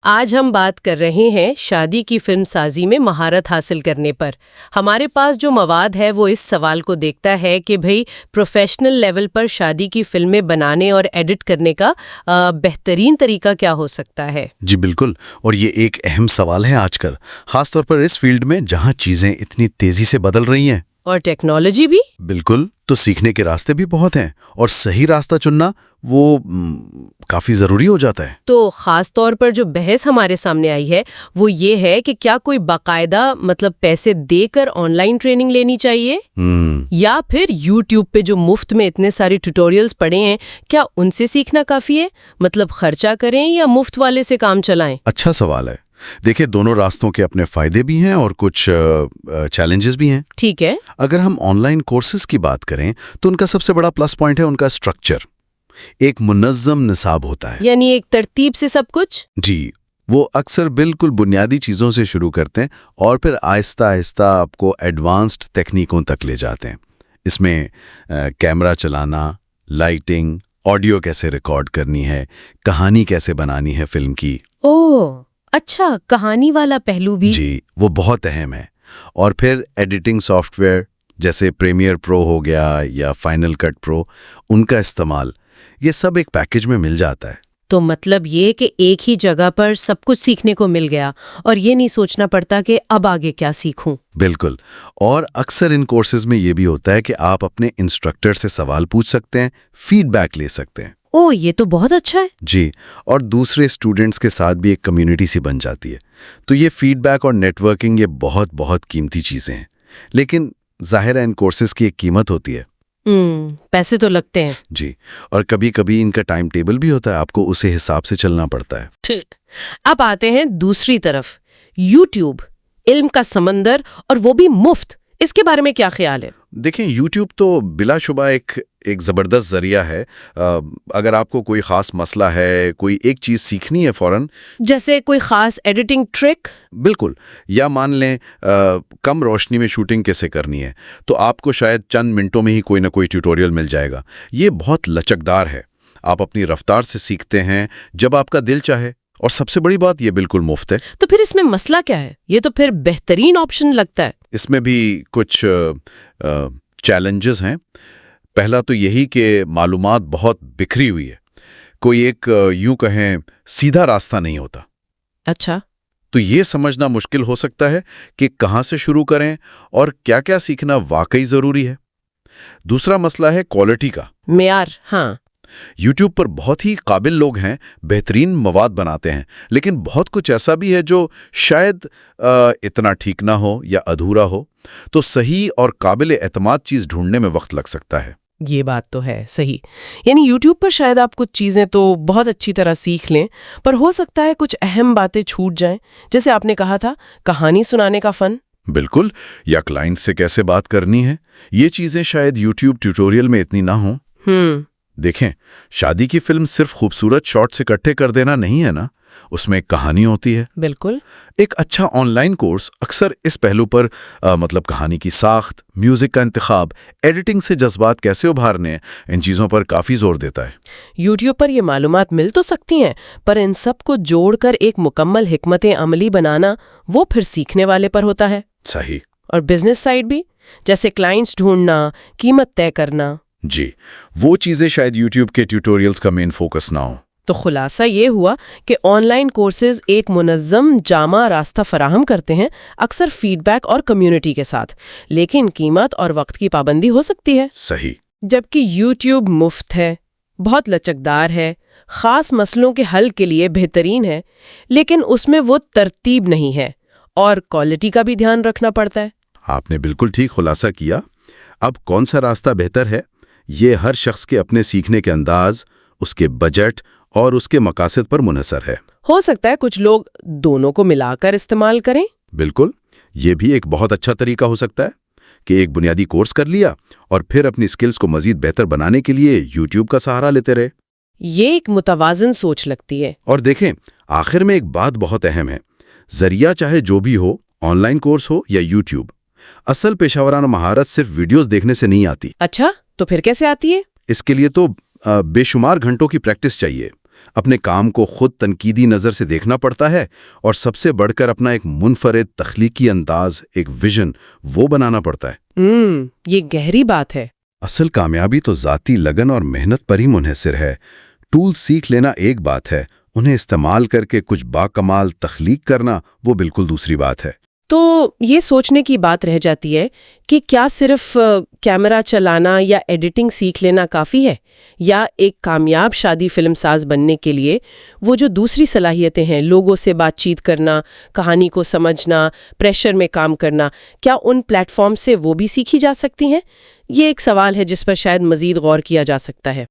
آج ہم بات کر رہے ہیں شادی کی فلم سازی میں مہارت حاصل کرنے پر۔ ہمارے پاس جو مواد ہے وہ اس سوال کو دیکھتا ہے کہ بھئی پروفیشنل لیول پر شادی کی فلمیں بنانے اور ایڈٹ کرنے کا بہترین طریقہ کیا ہو سکتا ہے؟ جی بالکل، اور یہ ایک اہم سوال ہے آج کل، خاص طور پر اس فیلڈ میں جہاں چیزیں اتنی تیزی سے بدل رہی ہیں۔ اور ٹیکنالوجی بھی؟ بالکل، تو سیکھنے کے راستے بھی بہت ہیں، اور صحیح راستہ چننا وہ کافی ضروری ہو جاتا ہے۔ تو خاص طور پر جو بحث ہمارے سامنے آئی ہے وہ یہ ہے کہ کیا کوئی باقاعدہ پیسے دے کر آن لائن ٹریننگ لینی چاہیے یا پھر یوٹیوب پہ جو مفت میں اتنے سارے ٹیوٹوریلز پڑے ہیں کیا ان سے سیکھنا کافی ہے؟ خرچہ کریں یا مفت والے سے کام چلائیں؟ اچھا سوال ہے۔ دیکھیں، دونوں راستوں کے اپنے فائدے بھی ہیں اور کچھ چیلنجز بھی ہیں۔ ٹھیک ہے۔ اگر ہم آن لائن کورسز کی بات کریں تو ان کا سب سے بڑا پلس پوائنٹ ہے ان کا اسٹرکچر، ایک منظم نصاب ہوتا ہے، یعنی ایک ترتیب سے سب کچھ؟ جی، وہ اکثر بالکل بنیادی چیزوں سے شروع کرتے ہیں اور پھر آہستہ آہستہ آپ کو ایڈوانسڈ تکنیکوں تک لے جاتے ہیں۔ اس میں کیمرہ چلانا، لائٹنگ، آڈیو کیسے ریکارڈ کرنی ہے، کہانی کیسے بنانی ہے فلم کی۔ اوہ اچھا، کہانی والا پہلو بھی؟ جی، وہ بہت اہم ہے۔ اور پھر ایڈیٹنگ سافٹ ویئر جیسے پریمیئر پرو ہو گیا یا فائنل کٹ پرو، ان کا استعمال، یہ سب ایک پیکج میں مل جاتا ہے۔ تو یہ کہ ایک ہی جگہ پر سب کچھ سیکھنے کو مل گیا اور یہ نہیں سوچنا پڑتا کہ اب آگے کیا سیکھوں۔ بالکل، اور اکثر ان کورسز میں یہ بھی ہوتا ہے کہ آپ اپنے انسٹرکٹر سے سوال پوچھ سکتے ہیں، فیڈ بیک لے سکتے ہیں۔ اوہ، یہ تو بہت اچھا ہے۔ جی، اور دوسرے اسٹوڈنٹس کے ساتھ بھی ایک کمیونٹی سی بن جاتی ہے۔ تو یہ فیڈ بیک اور نیٹ ورکنگ، یہ بہت بہت قیمتی چیزیں ہیں، لیکن ظاہر ہے ان کورسز کی ایک قیمت ہوتی ہے۔ پیسے تو لگتے ہیں۔ جی، اور کبھی کبھی ان کا ٹائم ٹیبل بھی ہوتا ہے، آپ کو اسے حساب سے چلنا پڑتا ہے۔ اب آتے ہیں دوسری طرف، یوٹیوب، علم کا سمندر، اور وہ بھی مفت۔ اس کے بارے میں کیا خیال ہے؟ دیکھیں، یوٹیوب تو بلا شبہ ایک زبردست ذریعہ ہے۔ اگر آپ کو کوئی خاص مسئلہ ہے، کوئی ایک چیز سیکھنی ہے فوراً، جیسے کوئی خاص ایڈیٹنگ ٹرک؟ بالکل، یا مان لیں کم روشنی میں شوٹنگ کیسے کرنی ہے، تو آپ کو شاید چند منٹوں میں ہی کوئی نہ کوئی ٹیوٹوریل مل جائے گا۔ یہ بہت لچکدار ہے، آپ اپنی رفتار سے سیکھتے ہیں جب آپ کا دل چاہے، اور سب سے بڑی بات یہ بالکل مفت ہے۔ تو پھر اس میں مسئلہ کیا ہے؟ یہ تو پھر بہترین آپشن لگتا ہے۔ اس میں بھی کچھ چیلنجز ہیں۔ پہلا تو یہی کہ معلومات بہت بکھری ہوئی ہے، کوئی ایک یوں کہیں سیدھا راستہ نہیں ہوتا۔ اچھا، تو یہ سمجھنا مشکل ہو سکتا ہے کہ کہاں سے شروع کریں اور کیا کیا سیکھنا واقعی ضروری ہے۔ دوسرا مسئلہ ہے کوالٹی کا۔ معیار، ہاں۔ یوٹیوب پر بہت ہی قابل لوگ ہیں، بہترین مواد بناتے ہیں، لیکن بہت کچھ ایسا بھی ہے جو شاید اتنا ٹھیک نہ ہو یا ادھورا ہو۔ تو صحیح اور قابل اعتماد چیز ڈھونڈنے میں وقت لگ سکتا ہے۔ یہ بات تو ہے، صحیح۔ یعنی یوٹیوب پر شاید آپ کچھ چیزیں تو بہت اچھی طرح سیکھ لیں، پر ہو سکتا ہے کچھ اہم باتیں چھوٹ جائیں، جیسے آپ نے کہا تھا کہانی سنانے کا فن۔ بالکل، یا کلائنٹ سے کیسے بات کرنی ہے، یہ چیزیں شاید یوٹیوب ٹیوٹوریل میں اتنی نہ ہوں۔ دیکھیں، شادی کی فلم صرف خوبصورت شاٹس اکٹھے کر دینا نہیں ہے نا، اس میں ایک کہانی ہوتی ہے۔ بالکل۔ ایک اچھا آن لائن کورس اکثر اس پہلو پر کہانی کی ساخت، میوزک کا انتخاب، ایڈیٹنگ سے جذبات کیسے ابھارنے، ان چیزوں پر کافی زور دیتا ہے۔ یوٹیوب پر یہ معلومات مل تو سکتی ہیں، پر ان سب کو جوڑ کر ایک مکمل حکمت عملی بنانا وہ پھر سیکھنے والے پر ہوتا ہے۔ صحیح۔ اور بزنس سائیڈ بھی، جیسے کلائنٹس ڈھونڈنا، قیمت طے کرنا۔ جی، وہ چیزیں شاید یوٹیوب کے ٹیوٹوریلز کا مین فوکس نہ ہو۔ تو خلاصہ یہ ہوا کہ آن لائن کورسز ایک منظم جامع راستہ فراہم کرتے ہیں، اکثر فیڈ بیک اور کمیونٹی کے ساتھ، لیکن قیمت اور وقت کی پابندی ہو سکتی ہے۔ صحیح۔ جبکہ یوٹیوب مفت ہے، بہت لچکدار ہے، خاص مسئلوں کے حل کے لیے بہترین ہے، لیکن اس میں وہ ترتیب نہیں ہے اور کوالٹی کا بھی دھیان رکھنا پڑتا ہے۔ آپ نے بالکل ٹھیک خلاصہ کیا۔ اب کون سا راستہ بہتر ہے، یہ ہر شخص کے اپنے سیکھنے کے انداز، اس کے بجٹ اور اس کے مقاصد پر منحصر ہے۔ ہو سکتا ہے کچھ لوگ دونوں کو ملا کر استعمال کریں۔ بالکل، یہ بھی ایک بہت اچھا طریقہ ہو سکتا ہے کہ ایک بنیادی کورس کر لیا اور پھر اپنی سکلز کو مزید بہتر بنانے کے لیے یوٹیوب کا سہارا لیتے رہے۔ یہ ایک متوازن سوچ لگتی ہے۔ اور دیکھیں، آخر میں ایک بات بہت اہم ہے، ذریعہ چاہے جو بھی ہو، آن لائن کورس ہو یا یوٹیوب، اصل پیشہ ورانہ مہارت صرف ویڈیوز دیکھنے سے نہیں آتی۔ اچھا، تو پھر کیسے آتی ہے؟ اس کے لیے تو بے شمار گھنٹوں کی پریکٹس چاہیے، اپنے کام کو خود تنقیدی نظر سے دیکھنا پڑتا ہے اور سب سے بڑھ کر اپنا ایک منفرد تخلیقی انداز، ایک ویژن وہ بنانا پڑتا ہے۔ یہ گہری بات ہے۔ اصل کامیابی تو ذاتی لگن اور محنت پر ہی منحصر ہے۔ ٹول سیکھ لینا ایک بات ہے، انہیں استعمال کر کے کچھ باکمال تخلیق کرنا وہ بالکل دوسری بات ہے۔ تو یہ سوچنے کی بات رہ جاتی ہے کہ کیا صرف کیمرہ چلانا یا ایڈیٹنگ سیکھ لینا کافی ہے، یا ایک کامیاب شادی فلم ساز بننے کے لیے وہ جو دوسری صلاحیتیں ہیں، لوگوں سے بات چیت کرنا، کہانی کو سمجھنا، پریشر میں کام کرنا، کیا ان پلیٹ فارم سے وہ بھی سیکھی جا سکتی ہیں؟ یہ ایک سوال ہے جس پر شاید مزید غور کیا جا سکتا ہے۔